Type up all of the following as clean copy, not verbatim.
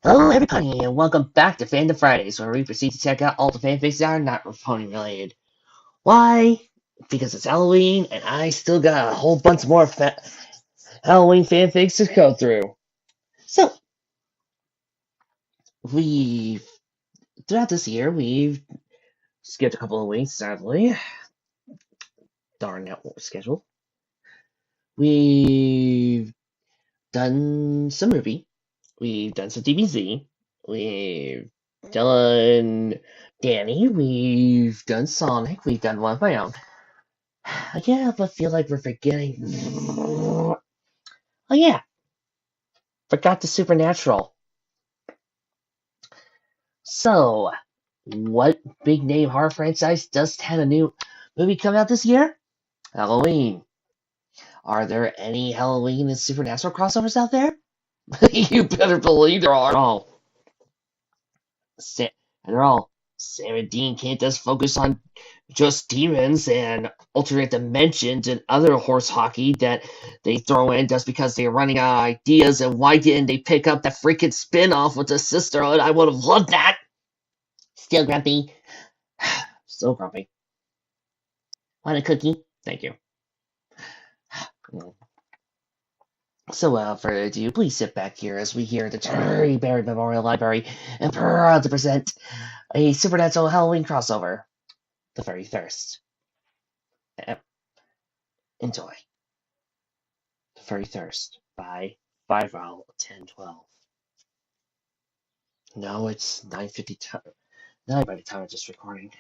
Hello, everybody, and welcome back to Fandom Fridays, where we proceed to check out all the fanfics that are not pony related. Why? Because it's Halloween, and I still got a whole bunch more Halloween fanfics to go through. So, we throughout this year, we've skipped a couple of weeks, sadly. Darn that schedule. We've done some movie. We've done some DBZ. We've done Danny. We've done Sonic. We've done one of my own. I can't help but feel like we're forgetting. Oh yeah, forgot the Supernatural. So, what big name horror franchise does have a new movie coming out this year? Halloween. Are there any Halloween and Supernatural crossovers out there? You better believe there are. All. And they're all. Sam and Dean can't just focus on just demons and alternate dimensions and other horse hockey that they throw in just because they're running out of ideas. And why didn't they pick up that freaking spin off with the sisterhood? I would have loved that. Still grumpy. So grumpy. Want a cookie? Thank you. So without further ado, please sit back here as we hear the Cherry Berry Memorial Library and proud to present a Supernatural Halloween crossover, The Very Thirst. Enjoy. The Very Thirst by 5-10-12. No, it's 9 by the time of this recording.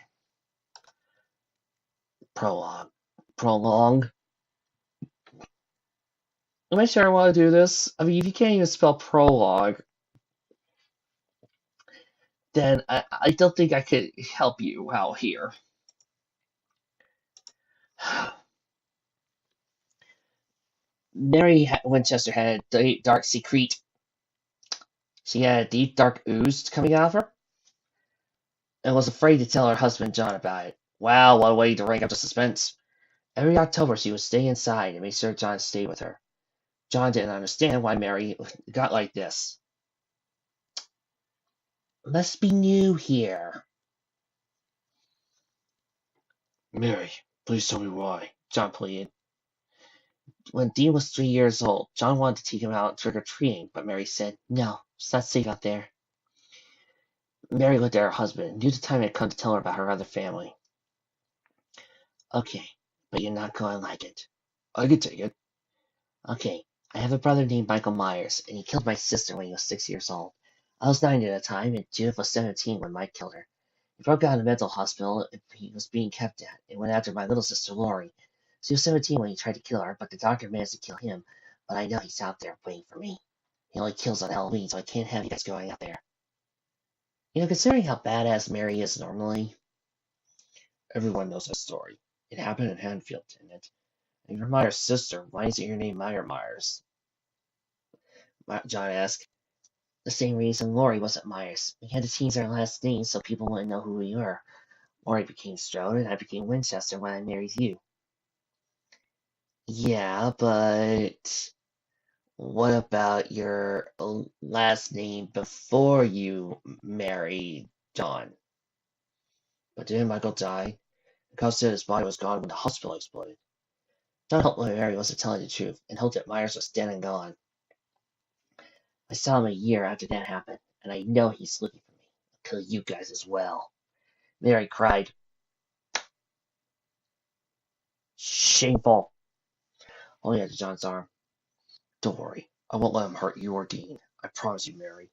Prologue. Prolong. Am I sure I want to do this? I mean, if you can't even spell prologue, then I don't think I could help you out here. Mary Winchester had a deep, dark secret. She had a deep, dark ooze coming out of her, and was afraid to tell her husband John about it. Wow, what a way to rank up the suspense. Every October, she would stay inside and make sure John stayed with her. John didn't understand why Mary got like this. Must be new here. Mary, please tell me why, John pleaded. When Dean was 3 years old, John wanted to take him out trick-or-treating, but Mary said, no, it's not safe out there. Mary looked at her husband and knew the time had come to tell her about her other family. Okay, but you're not going to like it. I can take it. Okay, I have a brother named Michael Myers, and he killed my sister when he was 6 years old. I was 9 at the time, and Judith was 17 when Mike killed her. He broke out of a mental hospital he was being kept at, and went after my little sister Lori. She was 17 when he tried to kill her, but the doctor managed to kill him. But I know he's out there waiting for me. He only kills on Halloween, so I can't have you guys going out there. You know, considering how badass Mary is normally, everyone knows that story. It happened in Hanfield, didn't it? And you're Myers' sister. Why is it your name Myers? John asked. The same reason Lori wasn't Myers. We had to change our last name so people wouldn't know who we were. Lori became Strode, and I became Winchester when I married you. Yeah, but what about your last name before you married John? But didn't Michael die? Because his body was gone when the hospital exploded. John hoped Mary wasn't telling the truth, and hoped that Myers was dead and gone. I saw him a year after that happened, and I know he's looking for me. I'll kill you guys as well. Mary cried. Shameful. Holding onto John's arm. Don't worry. I won't let him hurt you or Dean. I promise you, Mary.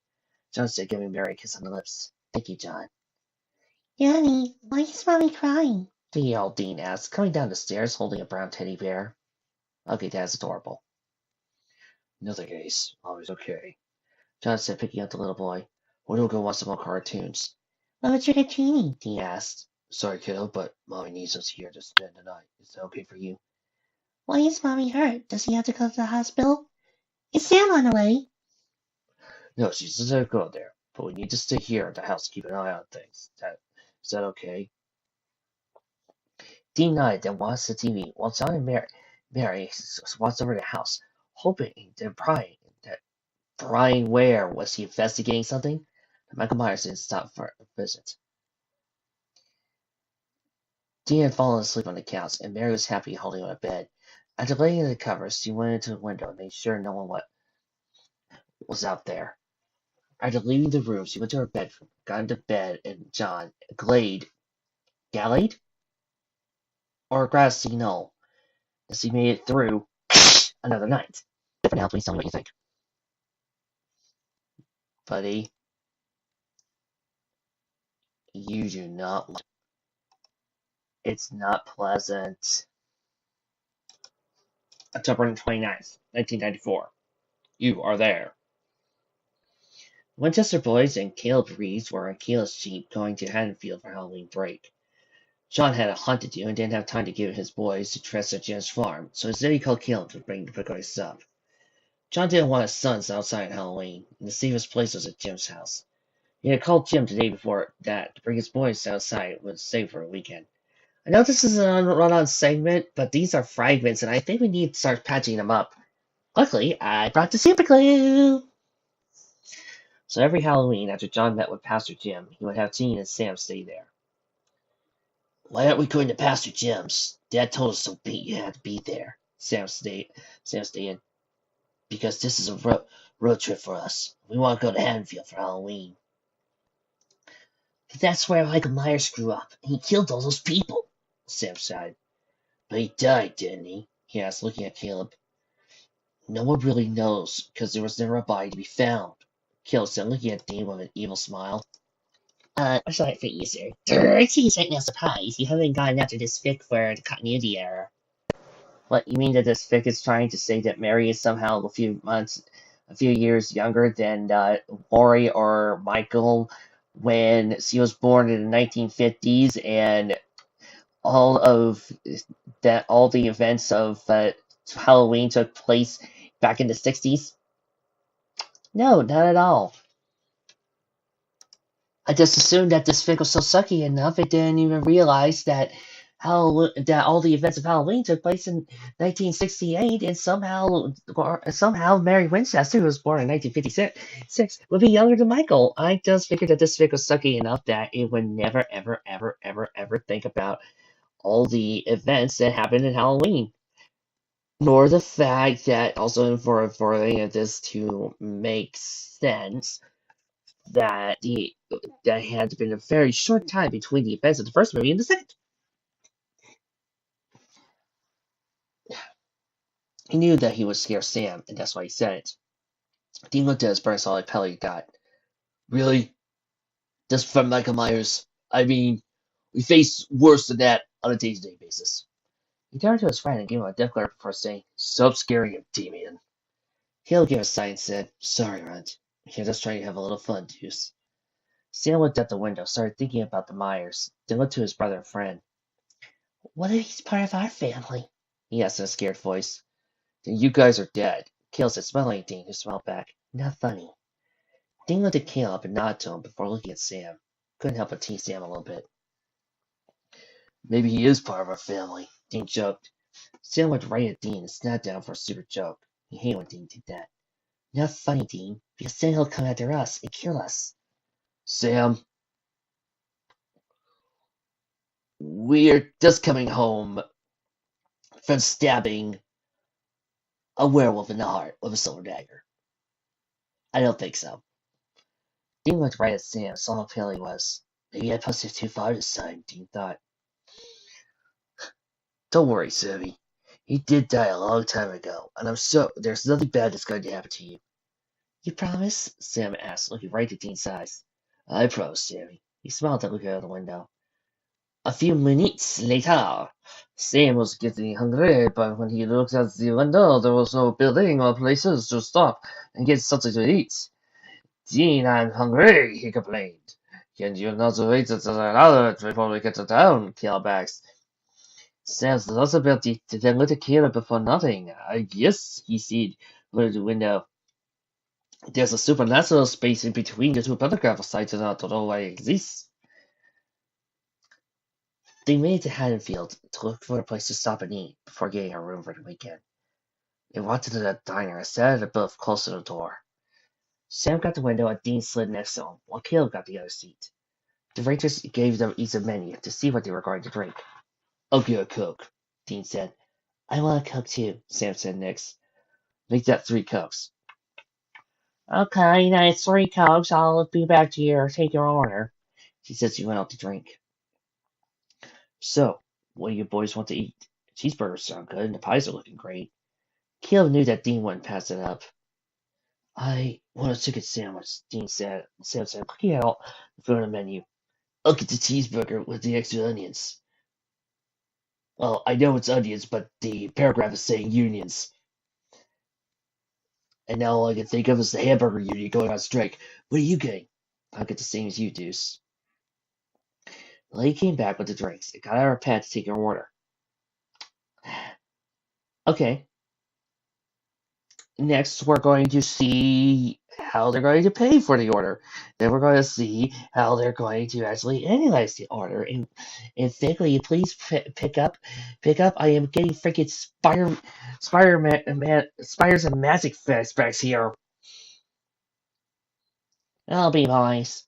John said, giving Mary a kiss on the lips. Thank you, John. Yanni, why is Mommy crying? 3-year-old Dean asked, coming down the stairs holding a brown teddy bear. Okay, that's adorable. Nothing, Ace. Mommy's okay. John said, picking up the little boy. We'll go watch some more cartoons. What was trick-or-treating? Dean asked. Sorry, kiddo, but Mommy needs us here to spend the night. Is that okay for you? Why is Mommy hurt? Does she have to go to the hospital? Is Sam on the way? No, she doesn't go there, but we need to stay here at the house to keep an eye on things. Is that okay? Dean nodded and watched the TV, while John and Mary watched over the house, hoping and praying that Brian Ware, was he investigating something? Michael Myers didn't stop for a visit. Dean had fallen asleep on the couch, and Mary was happy holding on a bed. After laying in the covers, she went into the window and made sure no one was out there. After leaving the room, she went to her bedroom, got into bed, and John Glade? Or Grassy Knoll, as he made it through another night. But for now, please tell me what you think. Buddy, you do not like it. It's not pleasant. October 29th, 1994. You are there. Winchester boys and Caleb Reeves were on Caleb's jeep going to Haddonfield for Halloween break. John had a hunt to do and didn't have time to give his boys to dress at Jim's farm, so instead he called Caleb to bring the boys up. John didn't want his sons outside Halloween, and the safest place was at Jim's house. He had called Jim the day before that to bring his boys outside and stay for a weekend. I know this is an run-on segment, but these are fragments, and I think we need to start patching them up. Luckily, I brought the super glue! So every Halloween, after John met with Pastor Jim, he would have Jean and Sam stay there. Why aren't we going to Pastor Jim's? Dad told us so you had to be there. Sam stated. Because this is a road trip for us. We want to go to Haddonfield for Halloween. But that's where Michael Myers grew up, and he killed all those people, Sam sighed. But he died, didn't he? He asked, looking at Caleb. No one really knows, because there was never a body to be found. Caleb said, looking at Dean with an evil smile. I'm sorry for you, sir. It seems right now surprised you haven't gotten after this fic for the continuity error. What, you mean that this fic is trying to say that Mary is somehow a few years younger than Laurie or Michael when she was born in the 1950s, and all the events of Halloween took place back in the 60s? No, not at all. I just assumed that this fic was so sucky enough it didn't even realize that all the events of Halloween took place in 1968, and somehow Mary Winchester, who was born in 1956, would be younger than Michael. I just figured that this fic was sucky enough that it would never, ever, ever, ever, ever think about all the events that happened in Halloween, nor the fact that also for any of this to make sense that that had been a very short time between the events of the first movie and the second. He knew that he would scare Sam, and that's why he said it. Dean looked at his burn solid pellet he got. Really? Just from Michael Myers? I mean, we face worse than that on a day-to-day basis. He turned to his friend and gave him a death glare before saying, Stop scaring him, Damien. Hale gave a sigh and said, Sorry, Runt. You're just trying to have a little fun, Deuce. Sam looked at the window, started thinking about the Myers, then looked to his brother and friend. What if he's part of our family? He asked in a scared voice. Then you guys are dead. Cale said, smiling at Dean, who smiled back. Not funny. Dean looked at Caleb and nodded to him before looking at Sam. Couldn't help but tease Sam a little bit. Maybe he is part of our family, Dean joked. Sam looked right at Dean and snapped down for a stupid joke. He hated when Dean did that. Not funny, Dean, because then he'll come after us and kill us. Sam, we're just coming home from stabbing a werewolf in the heart with a silver dagger. I don't think so. Dean looked right at Sam, saw how pale he was. Maybe I pushed it too far this time, Dean thought. Don't worry, Sammy. He did die a long time ago, and I'm sure there's nothing bad that's going to happen to you. You promise? Sam asked, looking right at Dean's eyes. I promise, Sammy. He smiled and looked out the window. A few minutes later, Sam was getting hungry, but when he looked out the window, there was no building or places to stop and get something to eat. Dean, I'm hungry, he complained. Can you not wait until another before we get to town? Caleb asked. Sam's lots about the little killer before nothing. I guess, he said, through the window. There's a supernatural space in between the two photograph sites and I don't know why it exists. They made it to Haddonfield to look for a place to stop and eat before getting a room for the weekend. They walked into the diner and sat at a booth close to the door. Sam got the window and Dean slid next to him, while Caleb got the other seat. The waitress gave them each a menu to see what they were going to drink. I'll get a Coke, Dean said. I want a Coke too, Sam said next. Make that 3 Cokes. Okay, now it's 3 Cokes. I'll be back to you or take your order, she said as she went out to drink. So, what do you boys want to eat? Cheeseburgers sound good, and the pies are looking great. Caleb knew that Dean wouldn't pass it up. I want a chicken sandwich, Dean said. Sam said, looking out in front of the menu. I'll get the cheeseburger with the extra onions. Well, I know it's onions, but the paragraph is saying unions. And now all I can think of is the hamburger union going on strike. What are you getting? I'll get the same as you, Deuce. The lady came back with the drinks and got out her pad to take her order. Okay. Next, we're going to see how they're going to pay for the order. Then we're going to see how they're going to actually analyze the order. And thankfully, please pick up. I am getting freaking spiders and magic flashbacks here. That'll be nice.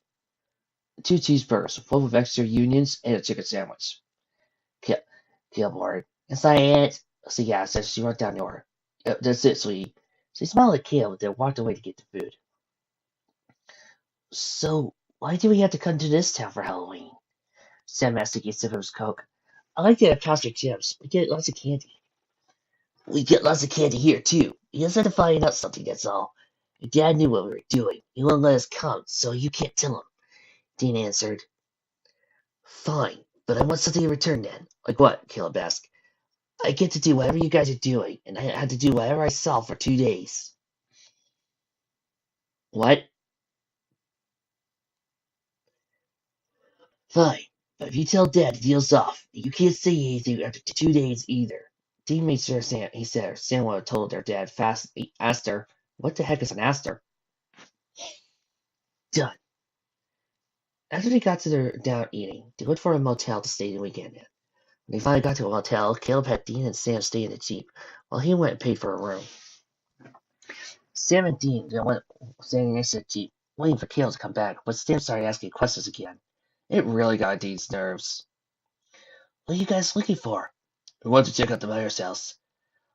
2 cheeseburgers, full of extra onions, and a chicken sandwich. Caleb ordered. Is that it? So yeah, so she wrote down the order. That's it, sweetie. She smiled at Caleb, then walked away to get the food. So, why do we have to come to this town for Halloween? Sam asked to get a sip of his Coke. I like to have Cosmic Gems. We get lots of candy. We get lots of candy here, too. We just had to find out something, that's all. Your dad knew what we were doing. He wouldn't let us come, so you can't tell him. Dean answered. Fine, but I want something in return then. Like what? Caleb asked. I get to do whatever you guys are doing, and I had to do whatever I saw for 2 days. What? Fine, but if you tell Dad the deal's off, you can't say anything after 2 days either. Dean made sure he said Sam would have told their dad fast. He asked her, what the heck is an aster? Done. After they got to their down eating, they went for a motel to stay the weekend in. When they finally got to a motel, Caleb had Dean and Sam stay in the Jeep, while he went and paid for a room. Sam and Dean went standing next to the Jeep, waiting for Caleb to come back, but Sam started asking questions again. It really got Dean's nerves. What are you guys looking for? We want to check out the Myers house.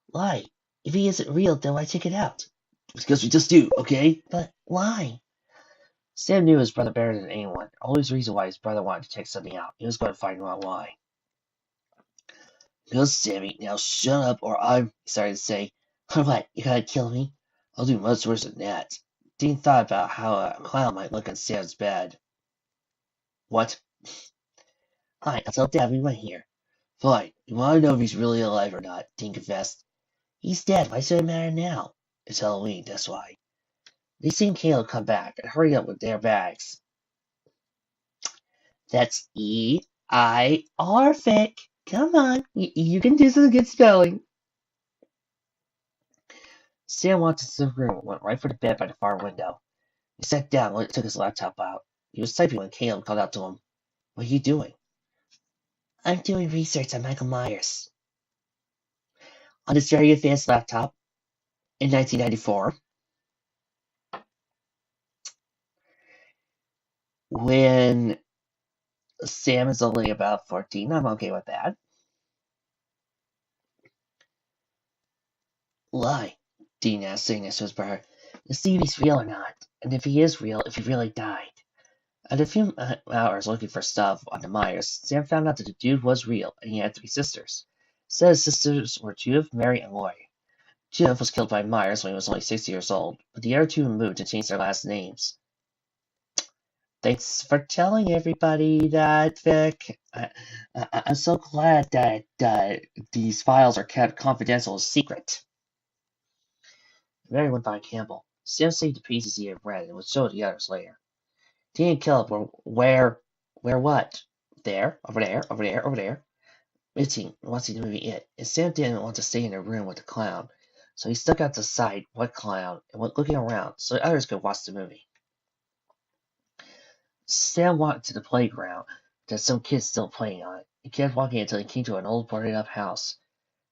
Why? If he isn't real, then why check it out? Because we just do, okay? But why? Sam knew his brother better than anyone. Always reason why his brother wanted to check something out. He was going to find out why. No, Sammy, now shut up or I'm sorry to say. What, you gotta kill me? I'll do much worse than that. Dean thought about how a clown might look in Sam's bed. What? Fine, I'll tell Dad we went here. Fine. You want to know if he's really alive or not, Dean confessed. He's dead. Why should it matter now? It's Halloween, that's why. They seen Caleb come back and hurry up with their bags. That's E-I-R, Fick. Come on, you can do some good spelling. Sam walked into the room and went right for the bed by the far window. He sat down and took his laptop out. He was typing when Caleb called out to him. What are you doing? I'm doing research on Michael Myers. On this very advanced laptop, in 1994, when Sam is only about 14, I'm okay with that. Why? Dean asked, sitting next to his brother. To see if he's real or not, and if he is real, if he really died. After a few hours looking for stuff on the Myers, Sam found out that the dude was real, and he had 3 sisters. Said his sisters were Judith, Mary, and Lori. Judith was killed by Myers when he was only 6 years old, but the other 2 moved and changed their last names. Thanks for telling everybody that, Vic. I'm so glad that these files are kept confidential as secret. Mary went by Campbell. Sam saved the pieces he had read and would show the others later. Dean and Caleb were where what? There, over there, over there, over there. Watching the movie It, and Sam didn't want to stay in the room with the clown, so he stuck out to sight what clown and went looking around so the others could watch the movie. Sam walked to the playground. There's some kids still playing on it. He kept walking until he came to an old boarded up house.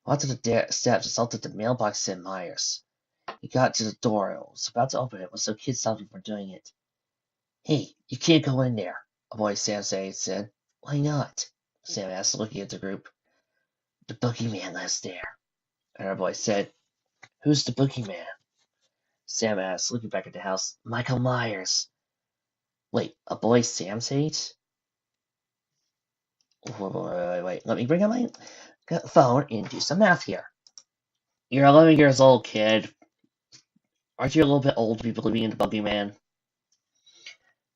Walked to the steps and saw that the mailbox said Myers. He got to the door and was about to open it when some kid stopped him from doing it. Hey, you can't go in there, a boy Sam said. Why not? Sam asked, looking at the group. The boogeyman lives there, another boy said. Who's the boogeyman? Sam asked, looking back at the house. Michael Myers. Wait, a boy Sam says? Wait. Let me bring up my phone and do some math here. You're 11 years old, kid. Aren't you a little bit old to be believing in the boogeyman?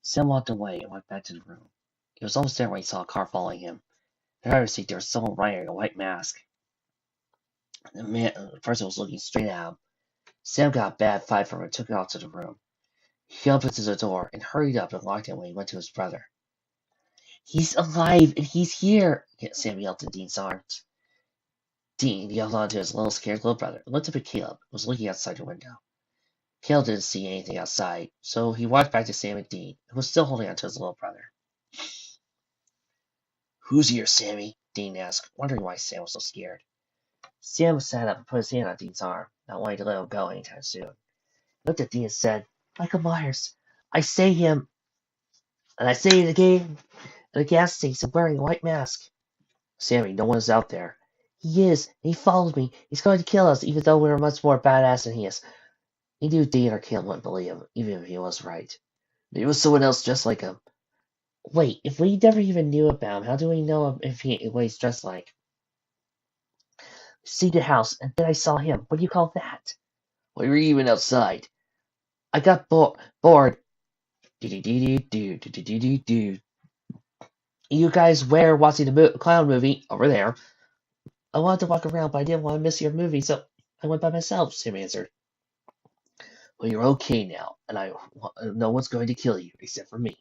Sam walked away and went back to the room. He was almost there when he saw a car following him. In the driver's seat, there was someone wearing a white mask. The person was looking straight at him. Sam got a bad fight from him and took it off to the room. He opened to the door and hurried up and locked it when he went to his brother. He's alive and he's here! Sam yelled to Dean's arms. Dean yelled on to his little scared little brother and looked up at Caleb, who was looking outside the window. Caleb didn't see anything outside, so he walked back to Sam and Dean, who was still holding on to his little brother. Who's here, Sammy? Dean asked, wondering why Sam was so scared. Sam sat up and put his hand on Dean's arm, not wanting to let him go anytime soon. He looked at Dean and said, Michael Myers, I say him, and I say it again, at a gas station wearing a white mask. Sammy, no one's out there. He is, and he followed me. He's going to kill us, even though we're much more badass than he is. He knew Dean or Caleb wouldn't believe him, even if he was right. But it was someone else just like him. Wait, if we never even knew about him, how do we know what he's dressed like? See the house, and then I saw him. What do you call that? We were even outside. I got bored. Do. You guys were watching the clown movie over there. I wanted to walk around, but I didn't want to miss your movie, so I went by myself, Sam answered. Well, you're okay now, and no one's going to kill you, except for me.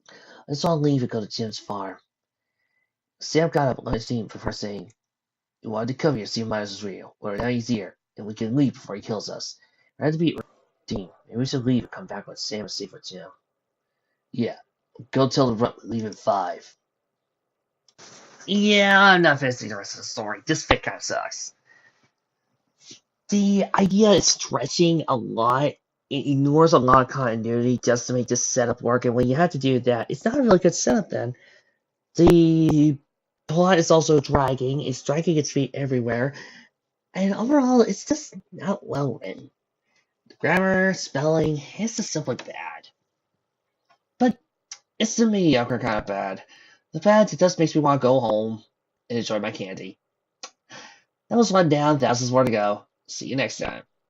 I just want to leave and go to Jim's farm. Sam got up on his feet before saying, You wanted to come here, see if Myers was real. Well, now he's here, and we can leave before he kills us. I had to beat Dean. Maybe we should leave and come back when Sam is safe with Jim. Yeah, go tell the rep we leave in 5. Yeah, I'm not finishing the rest of the story. This fic kind of sucks. The idea is stretching a lot. It ignores a lot of continuity just to make this setup work, and when you have to do that, it's not a really good setup then. The plot is also dragging. It's dragging its feet everywhere. And overall, it's just not well written. The grammar, spelling, it's just simply bad. But it's the mediocre kind of bad. The bad, it just makes me want to go home and enjoy my candy. That was one down, thousands more to go. See you next time.